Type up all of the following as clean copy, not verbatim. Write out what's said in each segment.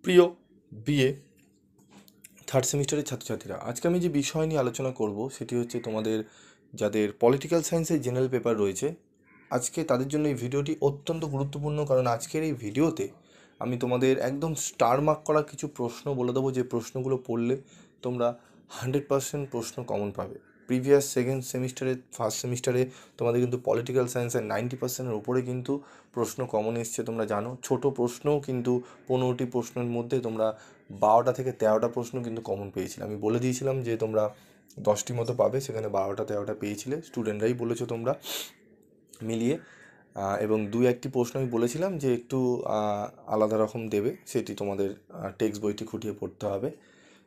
প্রিয় BA third সেমিস্টারের ছাত্রছাত্রীরা, আজকে আমি যে বিষয় নিয়ে আলোচনা করব সেটি হচ্ছে তোমাদের যাদের পলিটিক্যাল সায়েন্সের জেনারেল পেপার রয়েছে, আজকে তাদের জন্য এই ভিডিওটি অত্যন্ত গুরুত্বপূর্ণ। কারণ আজকের এই ভিডিওতে আমি তোমাদের একদম স্টার মার্ক করা কিছু প্রশ্ন বলে দেবো, যে প্রশ্নগুলো পড়লে তোমরা 100% প্রশ্ন কমন পাবে। প্রিভিয়াস সেকেন্ড সেমিস্টারে, ফার্স্ট সেমিস্টারে তোমাদের কিন্তু পলিটিক্যাল সায়েন্সের 90%-এর উপরে কিন্তু প্রশ্ন কমন এসছে, তোমরা জানো। ছোট প্রশ্নও কিন্তু 15টি প্রশ্নের মধ্যে তোমরা 12টা থেকে 13টা প্রশ্ন কিন্তু কমন পেয়েছিলে। আমি বলে দিয়েছিলাম যে তোমরা 10টি মতো পাবে, সেখানে 12টা 13টা পেয়েছিলে, স্টুডেন্টরাই বলেছো তোমরা মিলিয়ে। এবং দুই একটি প্রশ্ন আমি বলেছিলাম যে একটু আলাদা রকম দেবে, সেটি তোমাদের টেক্সট বইটি খুঁটিয়ে পড়তে হবে।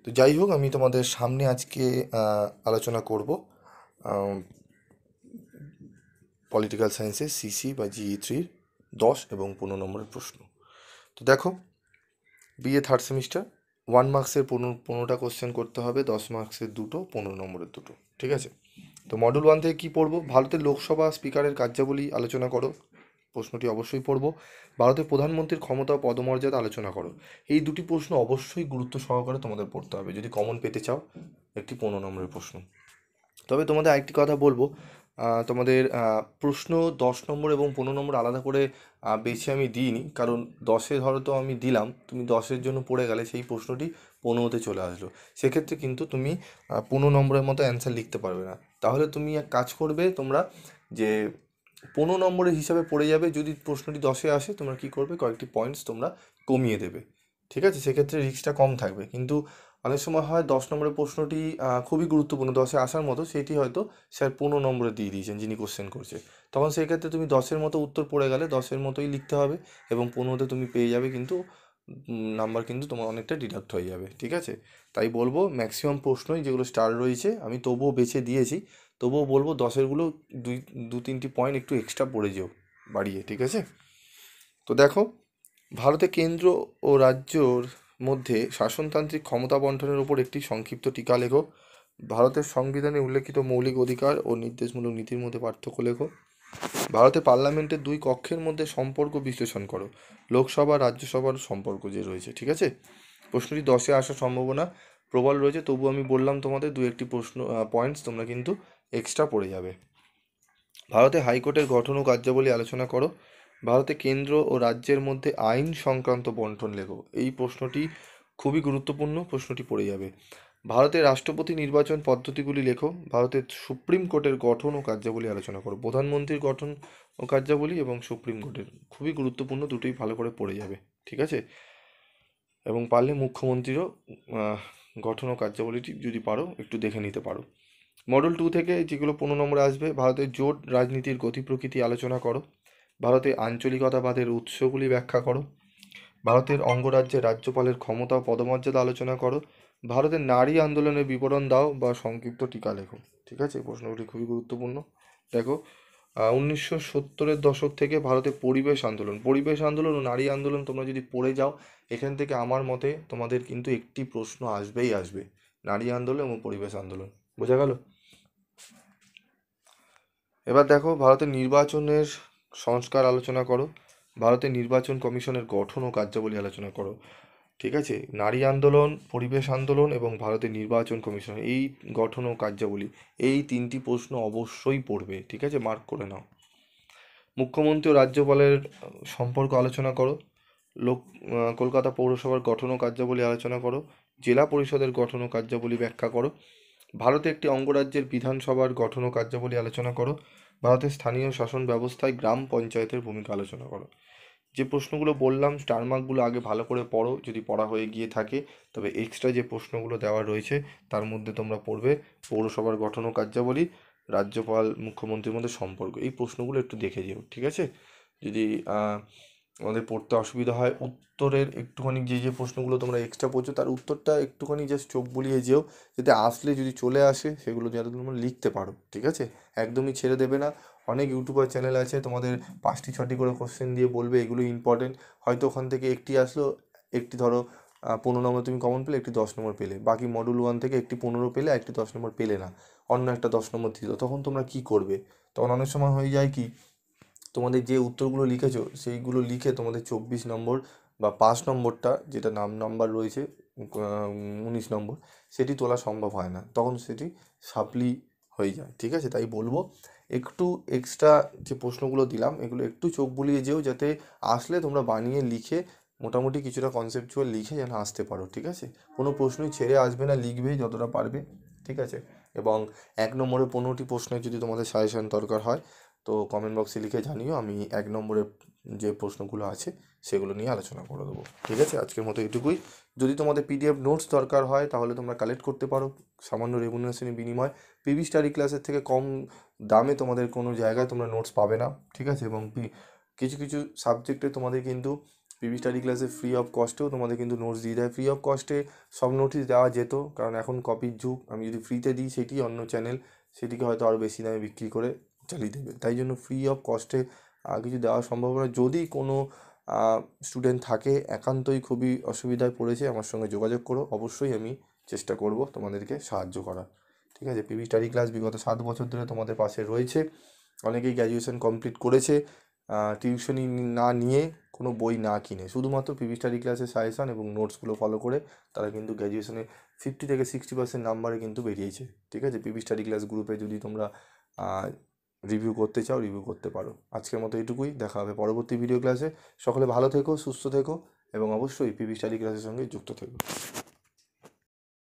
তো যাই হোক, আমি তোমাদের সামনে আজকে আলোচনা করব পলিটিক্যাল সায়েন্সের সিসি বা জিই 3 10 এবং 15 নম্বরের প্রশ্ন। তো দেখো, বিএ থার্ড সেমিস্টার 1 মার্কসের 15টা কোশ্চেন করতে হবে, 10 মার্কসের দুটো, 15 নম্বরের দুটো, ঠিক আছে? তো মডেল 1 থেকে কী পড়বো? ভারতের লোকসভা স্পিকারের কার্যাবলী আলোচনা করো, প্রশ্নটি অবশ্যই পড়বো। ভারতের প্রধানমন্ত্রীর ক্ষমতা ও পদমর্যাদা আলোচনা করো। এই দুটি প্রশ্ন অবশ্যই গুরুত্ব সহকারে তোমাদের পড়তে হবে যদি কমন পেতে চাও একটি 15 নম্বরের প্রশ্ন। তবে তোমাদের আরেকটি কথা বলবো, তোমাদের প্রশ্ন 10 নম্বর এবং 15 নম্বর আলাদা করে বেছে আমি দিইনি। কারণ 10-এ ধরো তো আমি দিলাম, তুমি 10-এর জন্য পড়ে গেলে সেই প্রশ্নটি 15তে চলে আসলো, সেক্ষেত্রে কিন্তু তুমি 15 নম্বরের মতো অ্যান্সার লিখতে পারবে না। তাহলে তুমি এক কাজ করবে তোমরা, যে 15 নম্বরের হিসাবে পড়ে যাবে। যদি প্রশ্নটি 10-এ আসে, তোমরা কী করবে, কয়েকটি পয়েন্টস তোমরা কমিয়ে দেবে, ঠিক আছে? সেক্ষেত্রে রিস্কটা কম থাকবে। কিন্তু অনেক সময় হয় 10 নম্বরের প্রশ্নটি খুবই গুরুত্বপূর্ণ, 10-এ আসার মতো, সেটি হয়তো স্যার 15 নম্বরে দিয়ে দিয়েছেন যিনি কোশ্চেন করছে। তখন সেই ক্ষেত্রে তুমি 10-এর মতো উত্তর পড়ে গেলে 10-এর মতোই লিখতে হবে, এবং 15তে তুমি পেয়ে যাবে, কিন্তু নাম্বার কিন্তু তোমার অনেকটা ডিডাক্ট হয়ে যাবে, ঠিক আছে? তাই বলবো ম্যাক্সিমাম প্রশ্নই যেগুলো স্টার রয়েছে আমি তবুও বেছে দিয়েছি, তবুও বলবো 10-এরগুলো দু তিনটি পয়েন্ট একটু এক্সট্রা পড়ে যেও বাড়িয়ে, ঠিক আছে? তো দেখো, ভারতে কেন্দ্র ও রাজ্যর মধ্যে শাসনতান্ত্রিক ক্ষমতা বন্টনের উপর একটি সংক্ষিপ্ত টিকা লেখো। ভারতের সংবিধানে উল্লেখিত মৌলিক অধিকার ও নির্দেশমূলক নীতির মধ্যে পার্থক্য লেখো। ভারতে পার্লামেন্টের দুই কক্ষের মধ্যে সম্পর্ক বিশ্লেষণ করো। লোকসভা রাজ্যসভার সম্পর্ক যে রয়েছে, ঠিক আছে? প্রশ্নটি 10-এ আসার সম্ভাবনা প্রবল রয়েছে, তবু আমি বললাম তোমাদের দু একটি প্রশ্ন পয়েন্টস তোমরা কিন্তু এক্সট্রা পড়ে যাবে। ভারতে হাইকোর্টের গঠন ও কার্যাবলী আলোচনা করো। ভারতে কেন্দ্র ও রাজ্যের মধ্যে আইন সংক্রান্ত বন্টন লেখো। এই প্রশ্নটি খুবই গুরুত্বপূর্ণ, প্রশ্নটি পড়ে যাবে। ভারতের রাষ্ট্রপতি নির্বাচন পদ্ধতিগুলি লেখো। ভারতের সুপ্রিম কোর্টের গঠন ও কার্যাবলী আলোচনা করো। প্রধানমন্ত্রীর গঠন ও কার্যাবলী এবং সুপ্রিম কোর্টের খুবই গুরুত্বপূর্ণ, দুটোই ভালো করে পড়ে যাবে, ঠিক আছে? এবং পারলে মুখ্যমন্ত্রীরও গঠন ও কার্যাবলীটি যদি পারো একটু দেখে নিতে পারো। মডেল 2 থেকে যেগুলো 15 নম্বরে আসবে, ভারতের জোট রাজনীতির গতি প্রকৃতি আলোচনা করো। ভারতে আঞ্চলিকতাবাদের উৎসগুলি ব্যাখ্যা করো। ভারতের অঙ্গরাজ্যে রাজ্যপালের ক্ষমতা ও পদমর্যাদা আলোচনা করো। ভারতের নারী আন্দোলনের বিবরণ দাও বা সংক্ষিপ্ত টিকা লেখো, ঠিক আছে? প্রশ্নগুলি খুবই গুরুত্বপূর্ণ। দেখো, 1970-এর দশক থেকে ভারতে পরিবেশ আন্দোলন ও নারী আন্দোলন তোমরা যদি পড়ে যাও, এখান থেকে আমার মতে তোমাদের কিন্তু একটি প্রশ্ন আসবেই আসবে, নারী আন্দোলন এবং পরিবেশ আন্দোলন। বোঝা গেল? এবার দেখো, ভারতের নির্বাচনের সংস্কার আলোচনা করো। ভারতের নির্বাচন কমিশনের গঠন ও কার্যাবলী আলোচনা করো, ঠিক আছে? নারী আন্দোলন, পরিবেশ আন্দোলন এবং ভারতের নির্বাচন কমিশন, এই গঠন ও কার্যাবলী, এই তিনটি প্রশ্ন অবশ্যই পড়বে, ঠিক আছে? মার্ক করে নাও। মুখ্যমন্ত্রী ও রাজ্যপালের সম্পর্ক আলোচনা করো। কলকাতা পৌরসভার গঠন ও কার্যাবলী আলোচনা করো। জেলা পরিষদের গঠন ও কার্যাবলী ব্যাখ্যা করো। ভারতে একটি অঙ্গরাজ্যের বিধানসভার গঠন ও কার্যাবলী আলোচনা করো। ভারতের স্থানীয় শাসন ব্যবস্থায় গ্রাম পঞ্চায়েতের ভূমিকা আলোচনা করো। যে প্রশ্নগুলো বললাম, স্টার মার্কগুলো আগে ভালো করে পড়ো, যদি পড়া হয়ে গিয়ে থাকে। তবে এক্সট্রা যে প্রশ্নগুলো দেওয়া রয়েছে তার মধ্যে তোমরা পড়বে পৌরসভার গঠন ও কার্যাবলী, রাজ্যপাল মুখ্যমন্ত্রীর মধ্যে সম্পর্ক, এই প্রশ্নগুলো একটু দেখে যেও, ঠিক আছে? যদি আমাদের পড়তে অসুবিধা হয়, উত্তরের একটুখানি যে প্রশ্নগুলো তোমরা এক্সট্রা পড়ছো তার উত্তরটা একটুখানি জাস্ট চোখ বুলিয়ে যেও, যাতে আসলে যদি চলে আসে সেগুলো যাতে তোমরা লিখতে পারো, ঠিক আছে? একদমই ছেড়ে দেবে না। অনেক ইউটিউবার চ্যানেল আছে তোমাদের 5টি 6টি করে কোশ্চেন দিয়ে বলবে এগুলো ইম্পর্টেন্ট, হয়তো ওখান থেকে একটি আসলো, একটি ধরো 15 নম্বর তুমি কমন পেলে, একটি 10 নম্বর পেলে, বাকি মডেল 1 থেকে একটি 15 পেলে, একটি 10 নম্বর পেলে না, অন্য একটা 10 নম্বর দিল, তখন তোমরা কি করবে? তখন অনেক সময় হয়ে যায় কি, তোমাদের যে উত্তরগুলো লিখেছো সেইগুলো লিখে তোমাদের 24 নম্বর বা 5 নম্বরটা যেটা নাম্বার রয়েছে 19 নম্বর, সেটি তোলা সম্ভব হয় না, তখন সেটি সাপ্লি হয়ে যায়। ঠিক আছে, তাই বলবো একটু এক্সট্রা যে প্রশ্নগুলো দিলাম এগুলো একটু চোখ বুলিয়ে যেও, যাতে আসলে তোমরা বানিয়ে লিখে মোটামুটি কিছুটা কনসেপচুয়াল লিখে যেন আসতে পারো। ঠিক আছে, কোনো প্রশ্নই ছেড়ে আসবে না, লিখবেই যতটা পারবে। ঠিক আছে, এবং 1 নম্বরে 15টি প্রশ্নের যদি তোমাদের সাজেশন দরকার হয় তো কমেন্ট বক্সে লিখে জানিও, আমি 1 নম্বরের যে প্রশ্নগুলো আছে সেগুলো নিয়ে আলোচনা করে দেবো। ঠিক আছে, আজকের মতো এটুকুই। যদি তোমাদের পিডিএফ নোটস দরকার হয় তাহলে তোমরা কালেক্ট করতে পারো সামান্য রেমুনারেশনের বিনিময়। পিবি স্টাডি ক্লাসের থেকে কম দামে তোমাদের কোনো জায়গায় তোমরা নোটস পাবে না। ঠিক আছে, এবং কিছু কিছু সাবজেক্টে তোমাদের কিন্তু পিবি স্টাডি ক্লাসে ফ্রি অফ কস্টেও তোমাদের কিন্তু নোটস দিয়ে দেয়। ফ্রি অফ কস্টে সব নোটিস দেওয়া যেত, কারণ এখন কপির যুগ। আমি যদি ফ্রিতে দিই সেটি অন্য চ্যানেল সেটিকে হয়তো আরও বেশি দামে বিক্রি করে চালিয়ে দেবে, তাই জন্য ফ্রি অফ কস্টে কিছু দেওয়া সম্ভব নয়। যদি কোনো স্টুডেন্ট থাকে একান্তই খুবই অসুবিধায় পড়েছে, আমার সঙ্গে যোগাযোগ করো, অবশ্যই আমি চেষ্টা করব তোমাদেরকে সাহায্য করার। ঠিক আছে, পিবি স্টাডি ক্লাস বিগত 7 বছর ধরে তোমাদের পাশে রয়েছে। অনেকেই গ্র্যাজুয়েশন কমপ্লিট করেছে টিউশনি না নিয়ে, কোনো বই না কিনে, শুধুমাত্র পিবি স্টাডি ক্লাসের সাজেশন এবং নোটসগুলো ফলো করে তারা কিন্তু গ্র্যাজুয়েশনে 50 থেকে 60% নাম্বারে কিন্তু বেরিয়েছে। ঠিক আছে, পিবি স্টাডি ক্লাস গ্রুপে যদি তোমরা রিভিউ করতে চাও রিভিউ করতে পারো। আজকের মতো এটুকুই, দেখা হবে পরবর্তী ভিডিও ক্লাসে। সকলে ভালো থেকো, সুস্থ থেকো এবং অবশ্যই পিবি স্টাডি ক্লাসের সঙ্গে যুক্ত থেকো।